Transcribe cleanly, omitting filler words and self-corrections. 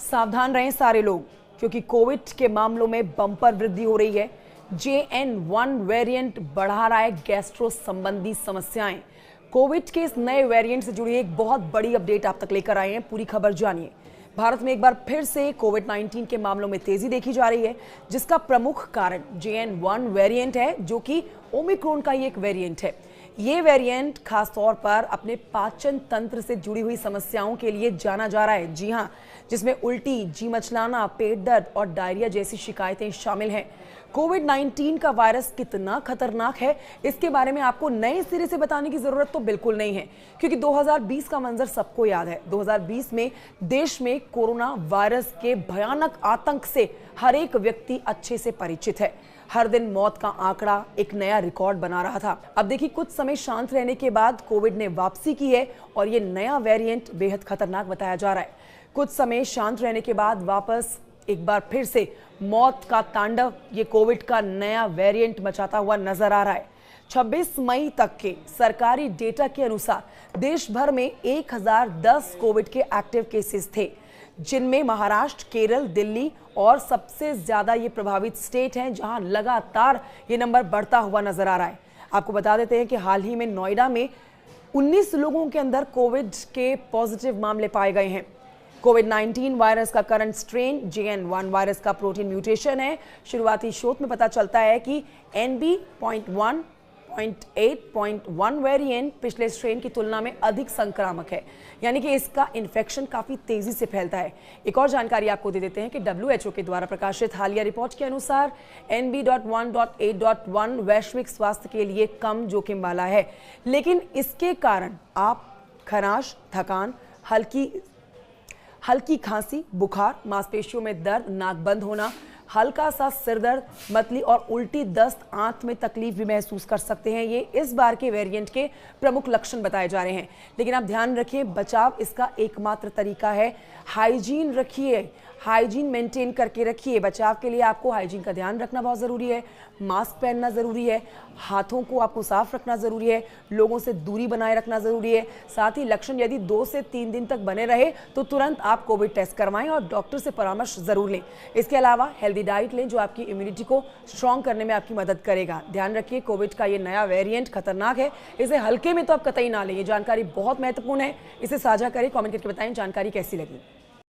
सावधान रहें सारे लोग, क्योंकि कोविड के मामलों में बम्पर वृद्धि हो रही है। JN.1 वेरिएंट बढ़ा रहा है गैस्ट्रो संबंधी समस्याएं। कोविड के इस नए वेरिएंट से जुड़ी एक बहुत बड़ी अपडेट आप तक लेकर आए हैं। पूरी खबर जानिए। भारत में एक बार फिर से कोविड-19 के मामलों में तेजी देखी जा रही है, जिसका प्रमुख कारण JN.1 वेरिएंट है, जो कि ओमिक्रॉन का ही एक वेरिएंट है। ये वेरिएंट खास तौर पर अपने पाचन तंत्र से जुड़ी हुई समस्याओं के लिए जाना जा रहा है। जी हां, जिसमें उल्टी, जी मचलाना, पेट दर्द और डायरिया जैसी शिकायतें शामिल हैं। कोविड-19 का वायरस कितना खतरनाक है, इसके बारे में आपको नए सिरे से बताने की जरूरत तो बिल्कुल नहीं है, क्योंकि 2020 का मंजर सबको याद है। 2020 में देश में कोरोना वायरस के भयानक आतंक से हर एक व्यक्ति अच्छे से परिचित है। हर दिन मौत का आंकड़ा एक नया रिकॉर्ड बना रहा था। अब देखिए, कुछ समय शांत रहने के बाद कोविड ने वापसी की है और ये नया वेरिएंट बेहद खतरनाक बताया जा रहा है। कुछ समय शांत रहने के बाद वापस एक बार फिर से मौत का तांडव ये कोविड का नया वेरिएंट मचाता हुआ नजर आ रहा है। 26 मई तक के सरकारी डेटा के अनुसार देश भर में 1010 कोविड के एक्टिव केसेस थे, जिनमें महाराष्ट्र, केरल, दिल्ली और सबसे ज्यादा ये प्रभावित स्टेट हैं, जहां लगातार ये नंबर बढ़ता हुआ नजर आ रहा है। आपको बता देते हैं कि हाल ही में नोएडा में 19 लोगों के अंदर कोविड के पॉजिटिव मामले पाए गए हैं। कोविड-19 वायरस का करंट स्ट्रेन JN.1 वायरस का प्रोटीन म्यूटेशन है। शुरुआती शोध में पता चलता है कि NB.1.8.1 वेरिएंट पिछले स्ट्रेन की तुलना में अधिक संक्रामक है, यानी कि इसका इन्फेक्शन काफी तेजी से फैलता है। एक और जानकारी आपको दे देते हैं कि WHO के द्वारा प्रकाशित हालिया रिपोर्ट के अनुसार NB.1.8.1 वैश्विक स्वास्थ्य के लिए कम जोखिम वाला है, लेकिन इसके कारण आप खराश, थकान, हल्की खांसी, बुखार, मांसपेशियों में दर्द, नाक बंद होना, हल्का सा सिरदर्द, मतली और उल्टी, दस्त, आंत में तकलीफ भी महसूस कर सकते हैं। ये इस बार के वेरिएंट के प्रमुख लक्षण बताए जा रहे हैं। लेकिन आप ध्यान रखें, बचाव इसका एकमात्र तरीका है। हाइजीन रखिए, हाइजीन मेंटेन करके रखिए। बचाव के लिए आपको हाइजीन का ध्यान रखना बहुत ज़रूरी है। मास्क पहनना ज़रूरी है, हाथों को आपको साफ रखना ज़रूरी है, लोगों से दूरी बनाए रखना ज़रूरी है। साथ ही लक्षण यदि 2 से 3 दिन तक बने रहे तो तुरंत आप कोविड टेस्ट करवाएं और डॉक्टर से परामर्श ज़रूर लें। इसके अलावा हेल्दी डाइट लें, जो आपकी इम्यूनिटी को स्ट्रॉन्ग करने में आपकी मदद करेगा। ध्यान रखिए, कोविड का ये नया वेरिएंट खतरनाक है, इसे हल्के में तो आप कतई ना लें। ये जानकारी बहुत महत्वपूर्ण है, इसे साझा करें, कॉमेंट करके बताएं जानकारी कैसी लगी।